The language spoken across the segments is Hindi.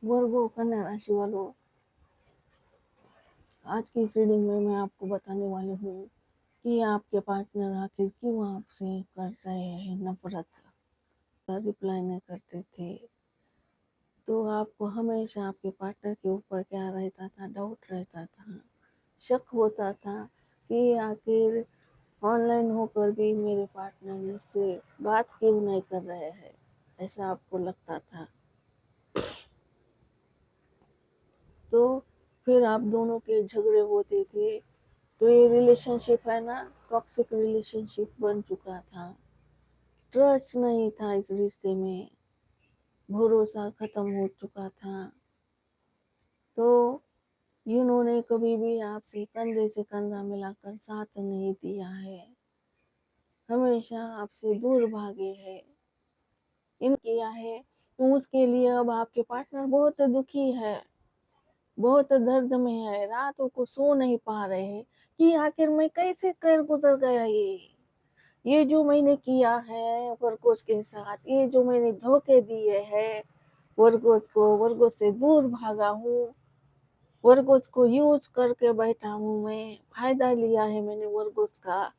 वर्गो कन्या राशि वालों, आज की इस रीडिंग में मैं आपको बताने वाली हूँ कि आपके पार्टनर आखिर क्यों आपसे कर रहे हैं नफरत, रिप्लाई नहीं करते थे। तो आपको हमेशा आपके पार्टनर के ऊपर क्या रहता था, डाउट रहता था, शक होता था कि आखिर ऑनलाइन होकर भी मेरे पार्टनर मुझसे बात क्यों नहीं कर रहे हैं, ऐसा आपको लगता था। तो फिर आप दोनों के झगड़े होते थे। तो ये रिलेशनशिप है ना, टॉक्सिक रिलेशनशिप बन चुका था। ट्रस्ट नहीं था इस रिश्ते में, भरोसा खत्म हो चुका था। तो इन्होंने कभी भी आपसे कंधे से कंधा मिलाकर साथ नहीं दिया है, हमेशा आपसे दूर भागे हैं, इन किया है। तो उसके लिए अब आपके पार्टनर बहुत दुखी है, बहुत दर्द में है, रातों को सो नहीं पा रहे हैं कि आखिर मैं कैसे कर गुजर गया ये जो मैंने किया है वर्गोस के साथ, ये जो मैंने धोखे दिए हैं वर्गोस को, वर्गोस से दूर भागा हूँ, वर्गोस को यूज करके बैठा हूँ, मैं फायदा लिया है मैंने वर्गोस का,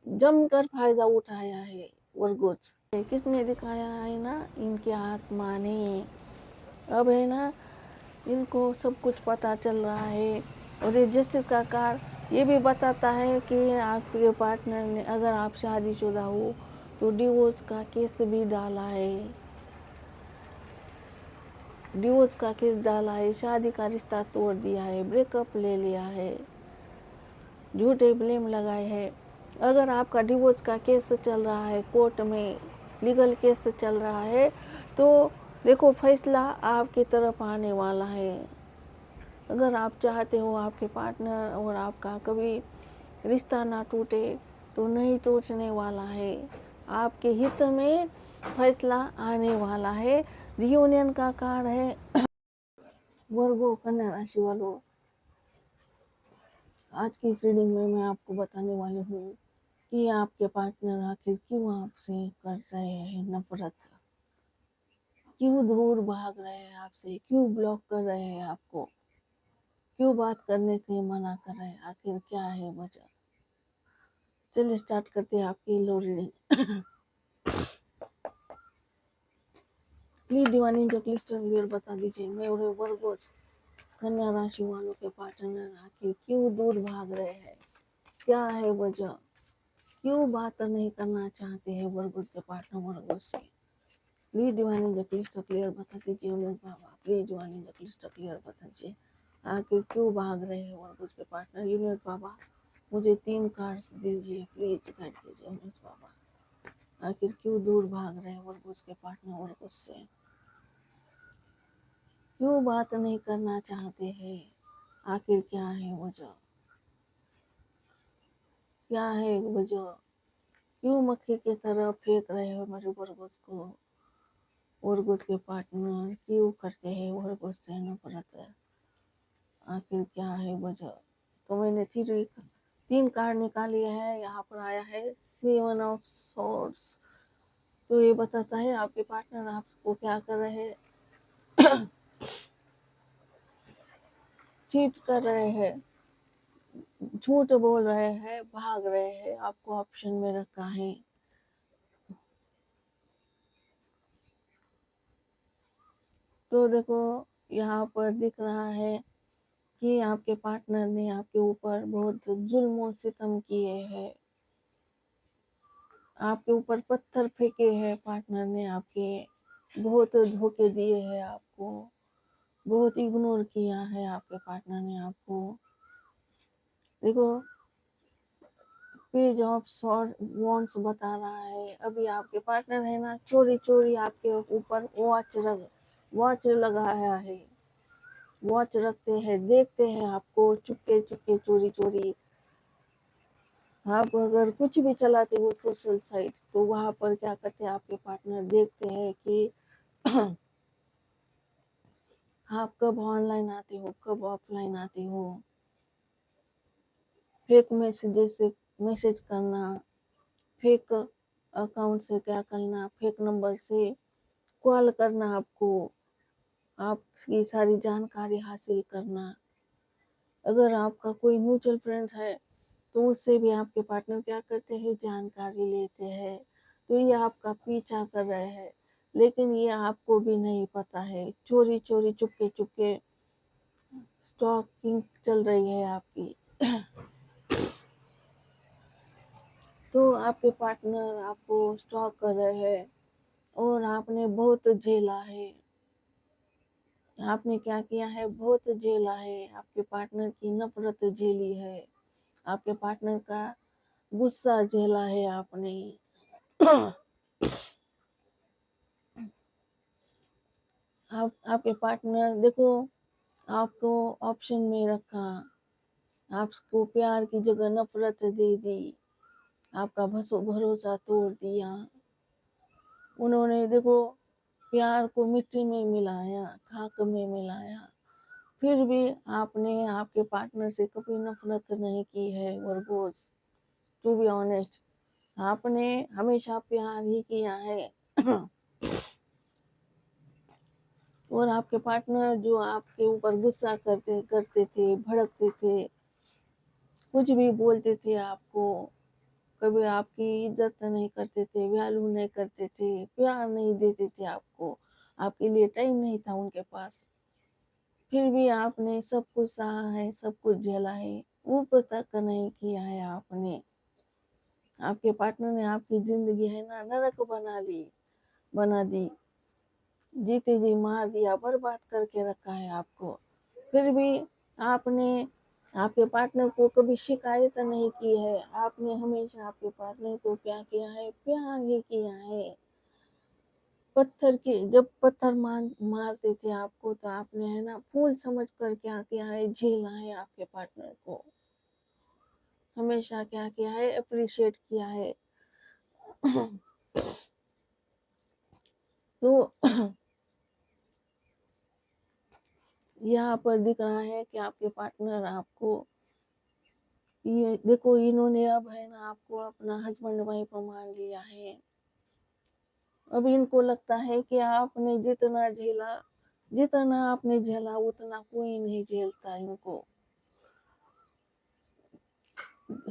जमकर फायदा उठाया है वर्गोस। किसने दिखाया है ना, इनकी आत्मा ने। अब है ना, इनको सब कुछ पता चल रहा है। और ये जस्टिस का कार्ड ये भी बताता है कि आपके पार्टनर ने, अगर आप शादीशुदा हो तो डिवोर्स का केस भी डाला है, डिवोर्स का केस डाला है, शादी का रिश्ता तोड़ दिया है, ब्रेकअप ले लिया है, झूठे ब्लेम लगाए हैं। अगर आपका डिवोर्स का केस चल रहा है, कोर्ट में लीगल केस चल रहा है, तो देखो फैसला आपकी तरफ आने वाला है। अगर आप चाहते हो आपके पार्टनर और आपका कभी रिश्ता ना टूटे, तो नहीं टूटने वाला है, आपके हित में फैसला आने वाला है। रियूनियन का कार्ड है। वर्गो कन्या राशि वालों, आज की इस रीडिंग में मैं आपको बताने वाली हूँ कि आपके पार्टनर आखिर क्यों आपसे कर रहे हैं नफरत, क्यों दूर भाग रहे हैं आपसे, क्यों ब्लॉक कर रहे हैं आपको, क्यों बात करने से मना कर रहे हैं, आखिर क्या है वजह। चलिए स्टार्ट करते हैं आपकी लो reading. Please divine angel crystal viewer बता दीजिए, मैं और वर्गोस कन्या राशि वालों के पार्टनर आखिर क्यों दूर भाग रहे हैं, क्या है वजह, क्यों बात नहीं करना चाहते हैं वर्गोस के पार्टनर वर्गोस से। Please divine angel crystal clear बता दीजिए Umesh Baba, please divine angel crystal clear बता दीजिए आखिर क्यों भाग रहे हैं वर्गोस के पार्टनर। यूनियन बाबा मुझे 3 कार्ड्स दीजिए, प्लीज गाइड कीजिए उमेश बाबा, आखिर क्यों दूर भाग रहे हैं वर्गोस के पार्टनर वर्गोस से, क्यों बात नहीं करना चाहते हैं, आखिर क्या है वजह, क्या है वजह, क्यों मक्खी की तरह फेंक रहे हो मेरे वर्गोस को, वर्गोस के पार्टनर क्यों करते हैं वर्गोस से नफरत, आखिर क्या है वजह। तो मैंने 3 कार्ड निकाले हैं, यहाँ पर आया है 7 ऑफ सॉर्ड्स। तो ये बताता है आपके पार्टनर आपको क्या कर रहे हैं, चीट कर रहे हैं, झूठ बोल रहे हैं, भाग रहे हैं, आपको ऑप्शन में रखा है। तो देखो यहाँ पर दिख रहा है कि आपके पार्टनर ने आपके ऊपर बहुत जुल्म सितम किए हैं, आपके ऊपर पत्थर फेंके हैं पार्टनर ने, आपके बहुत धोखे दिए हैं, आपको बहुत इग्नोर किया है आपके पार्टनर ने आपको। देखो पेज ऑफ सॉर्ड वॉन्ड्स बता रहा है, अभी आपके पार्टनर है ना, चोरी चोरी आपके ऊपर वॉच लगाया है, वॉच रखते हैं, देखते हैं आपको चुपके चुपके चोरी चोरी। आप अगर कुछ भी चलाते हो सोशल साइट, तो वहां पर क्या करते हैं आपके पार्टनर, देखते हैं कि आप कब ऑनलाइन आते हो, कब ऑफलाइन आते हो, फेक मैसेजेस से मैसेज करना, फेक अकाउंट से क्या करना, फेक नंबर से कॉल करना आपको, आपकी सारी जानकारी हासिल करना। अगर आपका कोई म्यूचुअल फ्रेंड है तो उससे भी आपके पार्टनर क्या करते हैं, जानकारी लेते हैं। तो ये आपका पीछा कर रहे हैं, लेकिन ये आपको भी नहीं पता है, चोरी चोरी चुपके चुपके स्टॉकिंग चल रही है आपकी। तो आपके पार्टनर आपको स्टॉक कर रहे हैं और आपने बहुत झेला है। आपने क्या किया है, बहुत झेला है, आपके पार्टनर की नफरत झेली है, आपके पार्टनर का गुस्सा झेला है आपने। आपके पार्टनर देखो आपको ऑप्शन में रखा, आपको प्यार की जगह नफरत दे दी, आपका भरोसा तोड़ दिया। उन्होंने देखो प्यार को मिट्टी में मिलाया, खाक में मिलाया, फिर भी आपने आपके पार्टनर से कभी नफरत नहीं की है। वर्गोस, टू बी ऑनेस्ट, आपने हमेशा प्यार ही किया है। और आपके पार्टनर जो आपके ऊपर गुस्सा करते थे, भड़कते थे, कुछ भी बोलते थे आपको, कभी आपकी इज्जत नहीं करते थे, वैल्यू नहीं करते थे, प्यार नहीं देते थे आपको, आपके लिए टाइम नहीं था उनके पास, फिर भी आपने सब कुछ सहा है, सब कुछ झेला है, ऊपर तक नहीं किया है आपने। आपके पार्टनर ने आपकी जिंदगी है ना नरक बना दी, जीते जी मार दिया, बर्बाद करके रखा है आपको। फिर भी आपने आपके पार्टनर को कभी शिकायत नहीं की है, आपने हमेशा आपके पार्टनर को क्या किया है, प्यार ही किया है। पत्थर के जब पत्थर मारते थे आपको, तो आपने है ना फूल समझ कर क्या किया है, झेला है आपके पार्टनर को, हमेशा क्या किया है, अप्रिशिएट किया है। तो यहाँ पर दिख रहा है कि आपके पार्टनर आपको, ये देखो इन्होंने अब है ना आपको अपना हस्बैंड वाइफ मान लिया है। अब इनको लगता है कि आपने जितना आपने झेला उतना कोई नहीं झेलता इनको।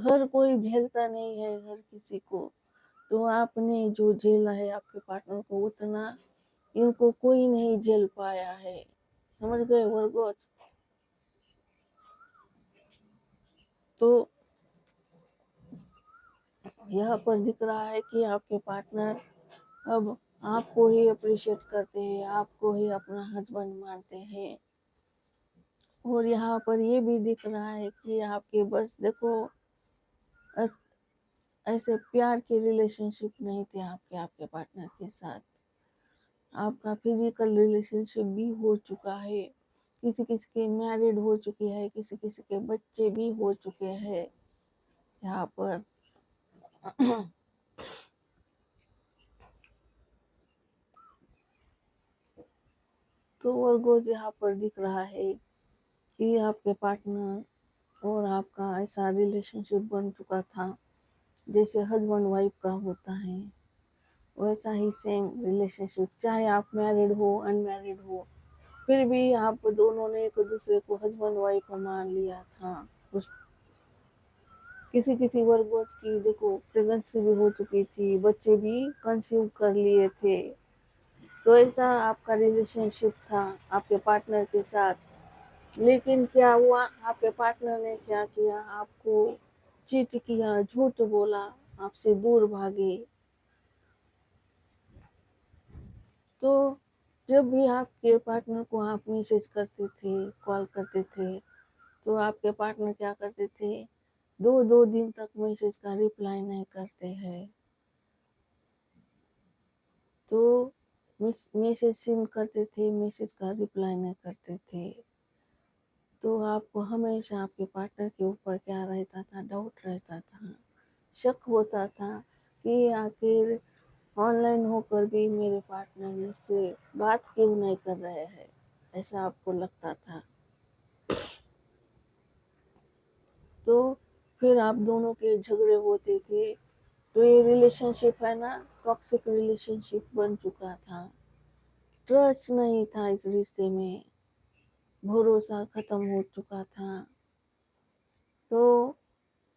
हर कोई झेलता नहीं है हर किसी को। तो आपने जो झेला है आपके पार्टनर को, उतना इनको कोई नहीं झेल पाया है। समझ गए वर्गोस? तो यहाँ पर दिख रहा है कि आपके पार्टनर अब आपको ही अप्रिशिएट करते हैं, आपको ही अपना हस्बैंड मानते हैं। और यहाँ पर ये भी दिख रहा है कि आपके बस देखो ऐसे प्यार के रिलेशनशिप नहीं थे आपके आपके पार्टनर के साथ। आपका फिजिकल रिलेशनशिप भी हो चुका है, किसी किसी के मैरिड हो चुकी है, किसी किसी के बच्चे भी हो चुके हैं यहाँ पर। तो वर्गोज यहाँ पर दिख रहा है कि आपके पार्टनर और आपका ऐसा रिलेशनशिप बन चुका था जैसे हस्बैंड वाइफ का होता है, वैसा ही सेम रिलेशनशिप, चाहे आप मैरिड हो अनमैरिड हो, फिर भी आप दोनों ने एक दूसरे को हस्बैंड वाइफ मान लिया था। उस किसी किसी वर्गों की देखो प्रेगनेंसी भी हो चुकी थी, बच्चे भी कंसीव कर लिए थे। तो ऐसा आपका रिलेशनशिप था आपके पार्टनर के साथ। लेकिन क्या हुआ, आपके पार्टनर ने क्या किया, आपको चीट किया, झूठ बोला, आपसे दूर भागे। तो जब भी आपके पार्टनर को आप मैसेज करते थे, कॉल करते थे, तो आपके पार्टनर क्या करते थे, दो दो दिन तक मैसेज का रिप्लाई नहीं करते हैं। तो मैसेज सेंड करते थे, मैसेज का रिप्लाई नहीं करते थे। तो आपको हमेशा आपके पार्टनर के ऊपर क्या रहता था, डाउट रहता था, शक होता था कि आखिर ऑनलाइन होकर भी मेरे पार्टनर मुझसे बात क्यों नहीं कर रहे हैं, ऐसा आपको लगता था। तो फिर आप दोनों के झगड़े होते थे। तो ये रिलेशनशिप है ना टॉक्सिक रिलेशनशिप बन चुका था। ट्रस्ट नहीं था इस रिश्ते में, भरोसा खत्म हो चुका था। तो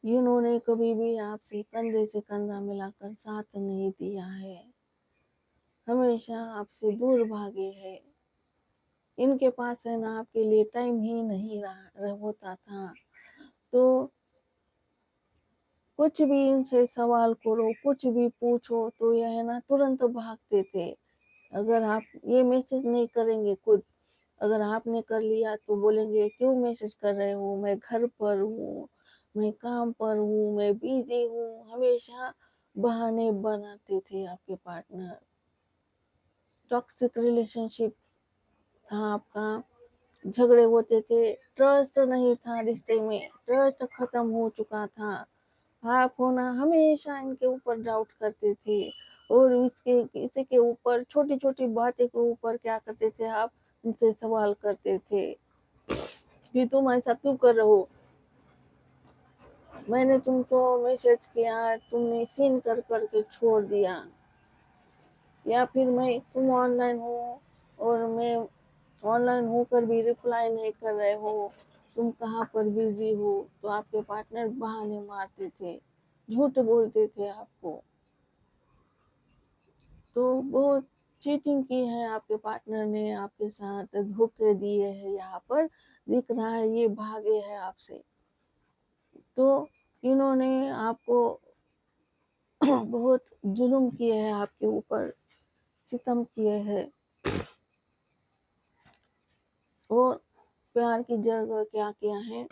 इन्होंने कभी भी आपसे कंधे से कंधा मिलाकर साथ नहीं दिया है, हमेशा आपसे दूर भागे हैं। इनके पास है ना आपके लिए टाइम ही नहीं होता था। तो कुछ भी इनसे सवाल करो, कुछ भी पूछो तो ये है ना तुरंत भागते थे। अगर आप ये मैसेज नहीं करेंगे खुद, अगर आपने कर लिया तो बोलेंगे क्यों मैसेज कर रहे हो, मैं घर पर हूँ, मैं काम पर हूँ, मैं बिजी हूँ। हमेशा बहाने बनाते थे आपके पार्टनर। टॉक्सिक रिलेशनशिप था आपका, झगड़े होते थे, ट्रस्ट नहीं था रिश्ते में, ट्रस्ट खत्म हो चुका था। आप होना हमेशा इनके ऊपर डाउट करते थे, और इसके इसी के ऊपर छोटी छोटी बातें के ऊपर क्या करते थे आप, इनसे सवाल करते थे कि तुम ऐसा क्यों कर रहे हो, मैंने तुमको मैसेज किया तुमने सीन कर करके छोड़ दिया, या फिर मैं तुम ऑनलाइन हो और मैं ऑनलाइन होकर भी रिप्लाई नहीं कर रहे हो, तुम कहाँ पर बिजी हो। तो आपके पार्टनर बहाने मारते थे, झूठ बोलते थे आपको। तो बहुत चीटिंग की है आपके पार्टनर ने आपके साथ, धोखे दिए हैं, यहाँ पर दिख रहा है ये भागे है आपसे। तो इन्होंने आपको बहुत जुल्म किए हैं आपके ऊपर, सितम किए हैं। और प्यार की जगह क्या किया है,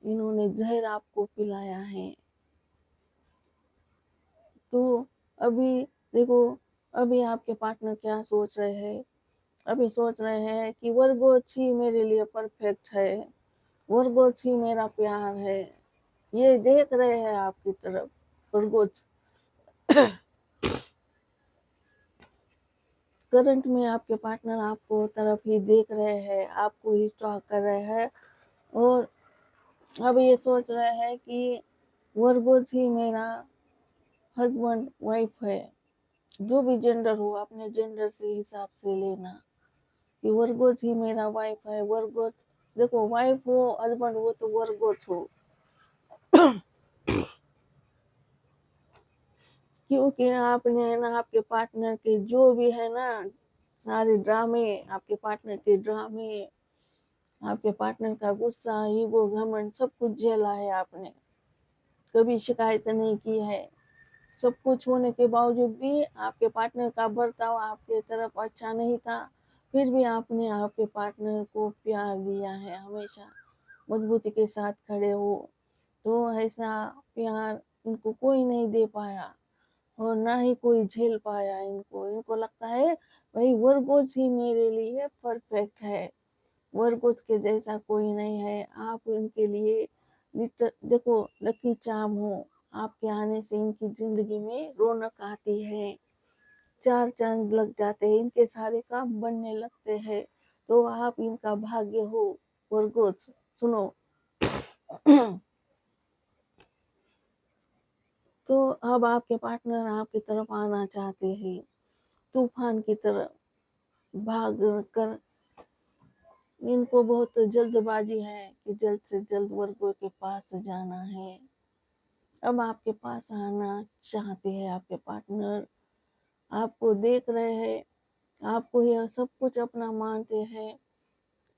इन्होंने जहर आपको पिलाया है। तो अभी देखो, अभी आपके पार्टनर क्या सोच रहे हैं, अभी सोच रहे हैं कि वर्गोच ही मेरे लिए परफेक्ट है, वर्गोच ही मेरा प्यार है। ये देख रहे हैं आपकी तरफ वर्गोच। करंट में आपके पार्टनर आपको तरफ ही देख रहे हैं, आपको ही स्टॉक कर रहे हैं, और अब ये सोच रहे हैं कि वर्गोच ही मेरा हस्बैंड वाइफ है। जो भी जेंडर हो अपने जेंडर से हिसाब से लेना, कि वर्गोच ही मेरा वाइफ है। वर्गोच देखो, वाइफ हो हस्बैंड हो तो वर्गोच हो। क्योंकि आपने है ना आपके पार्टनर के जो भी है ना सारे ड्रामे, आपके पार्टनर के ड्रामे, आपके पार्टनर का गुस्सा, ईगो, घमंड, सब कुछ झेला है आपने, कभी शिकायत नहीं की है। सब कुछ होने के बावजूद भी आपके पार्टनर का बर्ताव आपके तरफ अच्छा नहीं था, फिर भी आपने आपके पार्टनर को प्यार दिया है, हमेशा मजबूती के साथ खड़े हो। तो ऐसा प्यार इनको कोई नहीं दे पाया, और ना ही कोई झेल पाया इनको। इनको लगता है भाई वर्गोज ही मेरे लिए परफेक्ट है, वर्गोज के जैसा कोई नहीं है। आप इनके लिए देखो लकी चार्म हो, आपके आने से इनकी जिंदगी में रौनक आती है, चार चांद लग जाते हैं, इनके सारे काम बनने लगते हैं। तो आप इनका भाग्य हो वर्गोज। सुनो, तो अब आपके पार्टनर आपकी तरफ आना चाहते हैं, तूफान की तरह भाग कर। इनको बहुत जल्दबाजी है कि जल्द से जल्द वर्गों के पास जाना है। अब आपके पास आना चाहते हैं आपके पार्टनर, आपको देख रहे हैं, आपको ही सब कुछ अपना मानते हैं,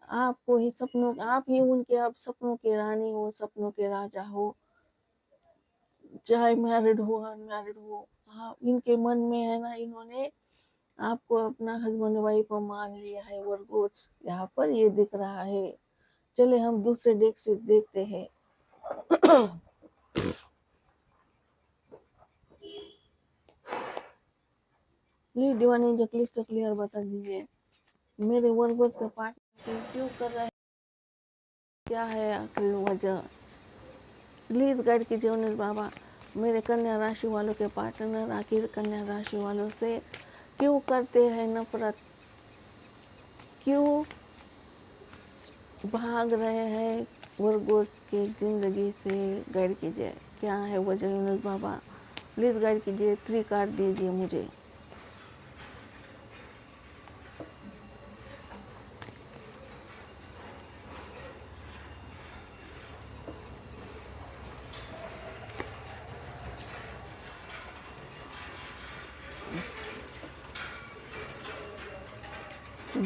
आपको ही सपनों, आप ही उनके अब सपनों के रानी हो, सपनों के राजा हो, चाहे मैरिड हो अनमैरिड हो। हाँ, इनके मन में है ना, इन्होंने आपको अपना हस्बैंड वाइफ मान लिया है वर्गोस, यहाँ पर ये दिख रहा है। चले हम दूसरे डेट से देखते हैं। प्लीज डिवाइन एंजल प्लीज तो क्लियर बता दीजिए, मेरे वर्गोस का पार्टनर क्यों कर रहे हैं, क्या है आखिर वजह। प्लीज गाइड कीजिए उन्नीस बाबा, मेरे कन्या राशि वालों के पार्टनर आखिर कन्या राशि वालों से क्यों करते हैं नफरत, क्यों भाग रहे हैं वर्गोस के जिंदगी से। गाइड कीजिए क्या है वजह यूनुस बाबा, प्लीज गाइड कीजिए। 3 कार्ड दीजिए मुझे।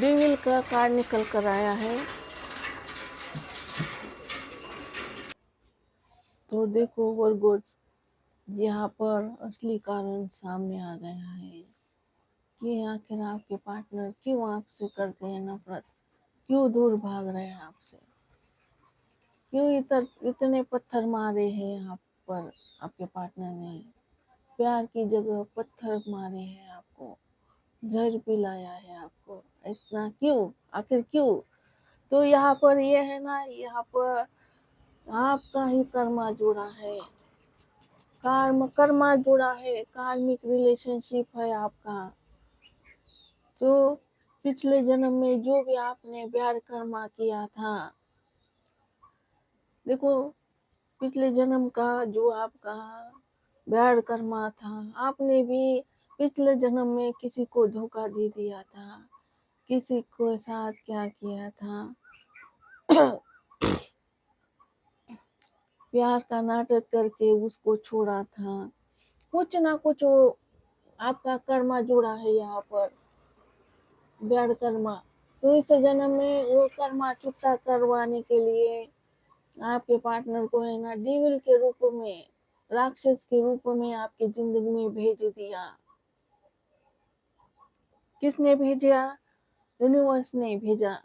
डेविल का कार्ड निकल कर आया है। तो देखो वर्गोस, यहाँ पर असली कारण सामने आ गया है कि आखिर आपके पार्टनर क्यों आपसे करते हैं नफरत, क्यों दूर भाग रहे हैं आपसे, क्यों इतने पत्थर मारे हैं आप पर। आपके पार्टनर ने प्यार की जगह पत्थर मारे हैं आपको, जहर पिलाया है आपको, इतना क्यों, आखिर क्यों। तो यहाँ पर ये है ना, यहाँ पर आपका ही कर्मा जुड़ा है, कर्मा जुड़ा है, कार्मिक रिलेशनशिप है आपका। तो पिछले जन्म में जो भी आपने प्यार कर्मा किया था, देखो पिछले जन्म का जो आपका बैड कर्मा था, आपने भी पिछले जन्म में किसी को धोखा दे दिया था, किसी को साथ क्या किया था, प्यार का नाटक करके उसको छोड़ा था। कुछ ना कुछ आपका कर्मा जुड़ा है यहाँ पर, बैड कर्मा। तो इस जन्म में वो कर्मा चुकता करवाने के लिए आपके पार्टनर को है ना डेविल के रूप में, राक्षस के रूप में आपकी जिंदगी में भेज दिया। किसने भेजा? यूनिवर्स ने भेजा।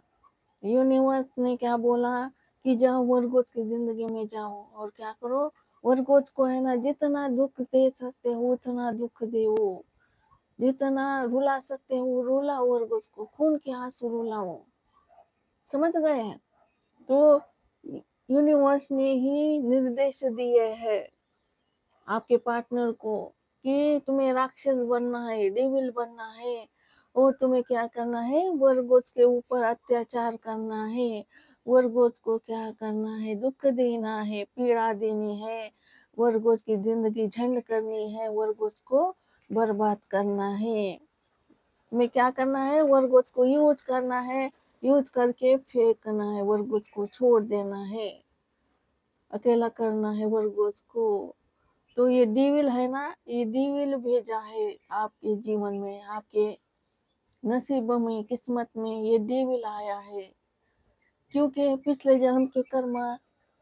यूनिवर्स ने क्या बोला कि जाओ वर्गोस की जिंदगी में जाओ और क्या करो, वर्गोस को है ना जितना दुख दे सकते हो उतना दुख दो, जितना रुला सकते हो रुलाओ, वर्गोस को खून के आंसू रुलाओ। समझ गए? तो यूनिवर्स ने ही निर्देश दिए हैं आपके पार्टनर को कि तुम्हें राक्षस बनना है, डेविल बनना है, और तुम्हें क्या करना है, वर्गोस के ऊपर अत्याचार करना है, वर्गोस को क्या करना है, दुख देना है, पीड़ा देनी है, वर्गोस की जिंदगी झंड करनी है, वर्गोस को बर्बाद करना है। तुम्हें क्या करना है, वर्गोस को यूज करना है, यूज करके फेंकना है, वर्गोस को छोड़ देना है, अकेला करना है वर्गोस को। तो ये डेविल है ना, ये डेविल भेजा है आपके जीवन में, आपके नसीब में, किस्मत में ये डेविल आया है, क्योंकि पिछले जन्म के कर्मा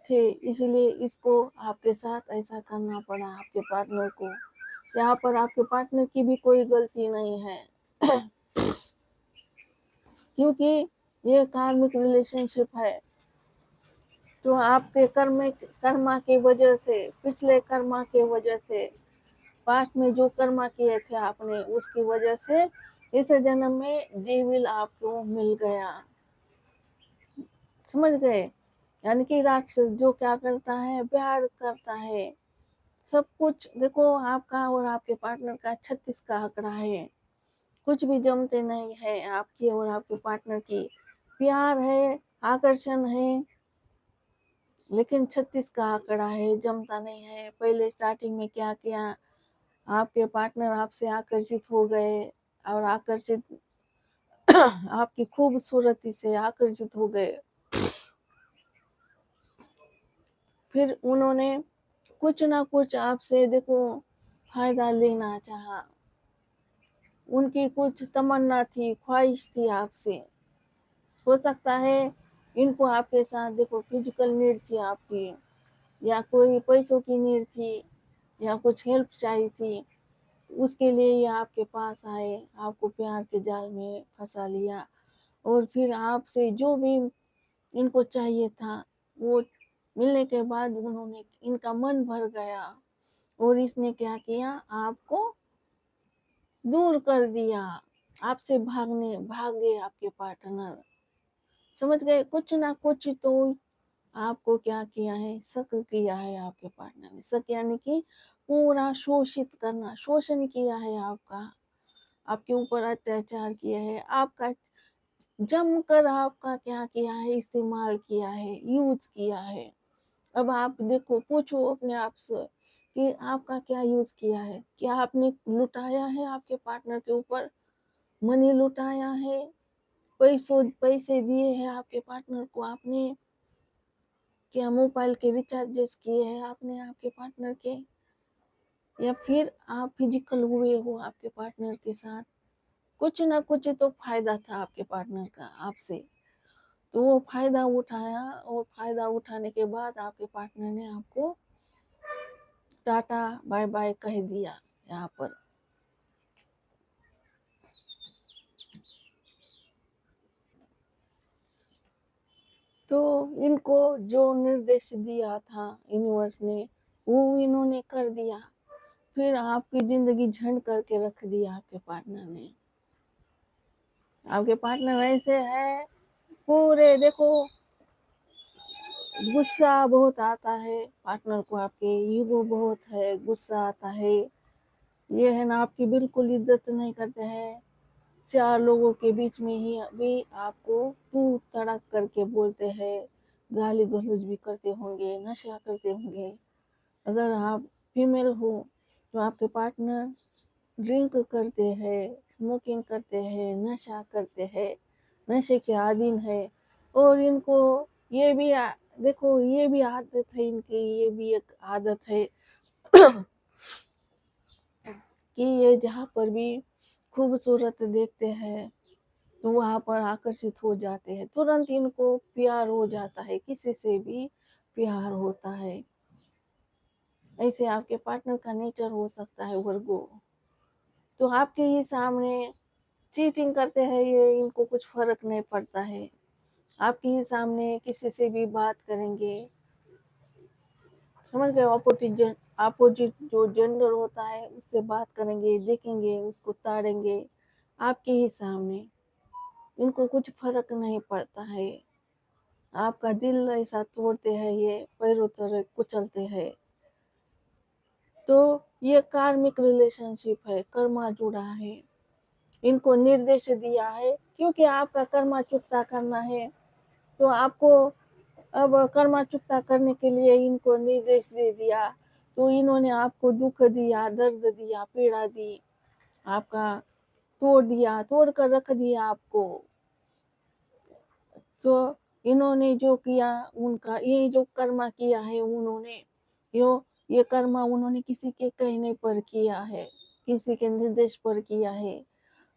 थे, इसलिए इसको आपके साथ ऐसा करना पड़ा आपके पार्टनर को। यहाँ पर आपके पार्टनर की भी कोई गलती नहीं है क्योंकि ये कार्मिक रिलेशनशिप है। तो आपके कर्मा की वजह से, पिछले कर्मा की वजह से, पास्ट में जो कर्मा किए थे आपने, उसकी वजह से इस जन्म में डेविल आपको मिल गया। समझ गए? यानी कि राक्षस जो क्या करता है, प्यार करता है। सब कुछ देखो, आपका और आपके पार्टनर का 36 का आंकड़ा है, कुछ भी जमते नहीं है आपकी और आपके पार्टनर की। प्यार है, आकर्षण है, लेकिन 36 का आंकड़ा है, जमता नहीं है। पहले स्टार्टिंग में क्या किया, आपके पार्टनर आपसे आकर्षित हो गए और आकर्षित आपकी खूबसूरती से आकर्षित हो गए। फिर उन्होंने कुछ ना कुछ आपसे देखो फायदा लेना चाहा, उनकी कुछ तमन्ना थी, ख्वाहिश थी आपसे। हो सकता है इनको आपके साथ देखो फिजिकल नीड थी आपकी, या कोई पैसों की नीड थी, या कुछ हेल्प चाहिए थी, उसके लिए ये आपके पास आए, आपको प्यार के जाल में फंसा लिया। और फिर आपसे जो भी इनको चाहिए था वो मिलने के बाद उन्होंने, इनका मन भर गया और इसने क्या किया, आपको दूर कर दिया, आपसे भाग गए आपके पार्टनर। समझ गए? कुछ ना कुछ तो आपको क्या किया है, शक किया है आपके पार्टनर ने। शक यानी कि पूरा शोषित करना, शोषण किया है आपका, आपके ऊपर अत्याचार किया है, आपका जमकर आपका क्या किया है, इस्तेमाल किया है, यूज किया है। अब आप देखो, पूछो अपने आप से कि आपका क्या यूज किया है। क्या आपने लुटाया है आपके पार्टनर के ऊपर, मनी लुटाया है, पैसे दिए हैं आपके पार्टनर को आपने, क्या मोबाइल के रिचार्जेस किए हैं आपने आपके पार्टनर के, या फिर आप फिजिकल हुए हो आपके पार्टनर के साथ। कुछ ना कुछ तो फायदा था आपके पार्टनर का आपसे, तो वो फायदा उठाया, और फायदा उठाने के बाद आपके पार्टनर ने आपको टाटा बाय बाय कह दिया यहाँ पर। तो इनको जो निर्देश दिया था यूनिवर्स ने, वो इन्होंने कर दिया, फिर आपकी जिंदगी झंड करके रख दिया आपके पार्टनर ने। आपके पार्टनर ऐसे है पूरे, देखो गुस्सा बहुत आता है पार्टनर को, आपके ईगो बहुत है, गुस्सा आता है, ये है ना, आपकी बिल्कुल इज्जत नहीं करते हैं। चार लोगों के बीच में ही भी आपको तू तड़क करके बोलते हैं, गाली गलौज भी करते होंगे, नशा करते होंगे। अगर आप फीमेल हो तो आपके पार्टनर ड्रिंक करते हैं, स्मोकिंग करते हैं, नशा करते हैं, नशे के आदीन है। और इनको ये भी देखो ये भी आदत है इनकी, ये भी एक आदत है कि ये जहाँ पर भी खूबसूरत देखते हैं तो वहां पर आकर्षित हो जाते हैं, तुरंत इनको प्यार हो जाता है, किसी से भी प्यार होता है। ऐसे आपके पार्टनर का नेचर हो सकता है वर्गो। तो आपके ही सामने चीटिंग करते हैं ये, इनको कुछ फर्क नहीं पड़ता है। आपके ही सामने किसी से भी बात करेंगे, समझ गए, अपोजिट जो जेंडर होता है उससे बात करेंगे, देखेंगे, उसको ताड़ेंगे आपके ही सामने, इनको कुछ फर्क नहीं पड़ता है। आपका दिल ऐसा तोड़ते हैं ये, पैरों तरह कुचलते हैं। तो ये कार्मिक रिलेशनशिप है, कर्मा जुड़ा है, इनको निर्देश दिया है, क्योंकि आपका कर्मा चुकता करना है। तो आपको अब कर्मा चुकता करने के लिए इनको निर्देश दे दिया, तो इन्होंने आपको दुख दिया, दर्द दिया, पीड़ा दी, आपका तोड़ दिया, तोड़ कर रख दिया आपको। तो इन्होंने जो किया, उनका ये जो कर्मा किया है उन्होंने, यो ये कर्मा उन्होंने किसी के कहने पर किया है, किसी के निर्देश पर किया है।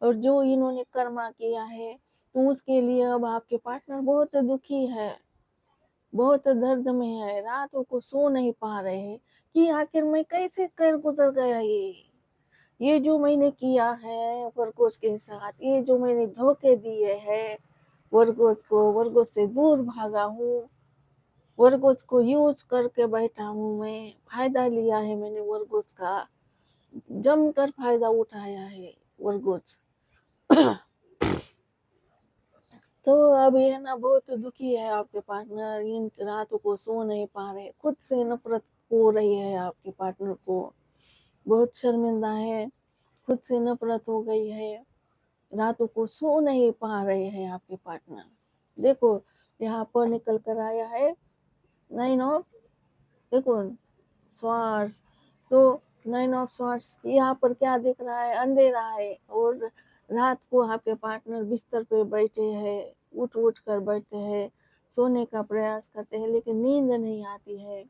और जो इन्होंने कर्मा किया है तो उसके लिए अब आपके पार्टनर बहुत दुखी है, बहुत दर्द में है, रातों को सो नहीं पा रहे हैं कि आखिर मैं कैसे कर गुजर गया ये जो मैंने किया है वर्गोस के साथ, ये जो मैंने धोखे दिए हैं वर्गोस को, वर्गोस से दूर भागा हूँ, वर्गोस को यूज करके बैठा हूँ, मैं फायदा लिया है मैंने वर्गोस का, जमकर फायदा उठाया है वर्गोस। तो अब ये ना बहुत दुखी है आपके पार्टनर, इन रातों को सो नहीं पा रहे, खुद से नफरत हो रही है आपके पार्टनर को, बहुत शर्मिंदा है, खुद से नफरत हो गई है, रातों को सो नहीं पा रहे हैं आपके पार्टनर। देखो यहाँ पर निकल कर आया है 9 ऑफ, देखो स्वार्स, तो 9 ऑफ स्वार्स यहाँ पर क्या दिख रहा है, अंधेरा है, और रात को आपके पार्टनर बिस्तर पे बैठे हैं, उठ उठ कर बैठते हैं, सोने का प्रयास करते हैं लेकिन नींद नहीं आती है।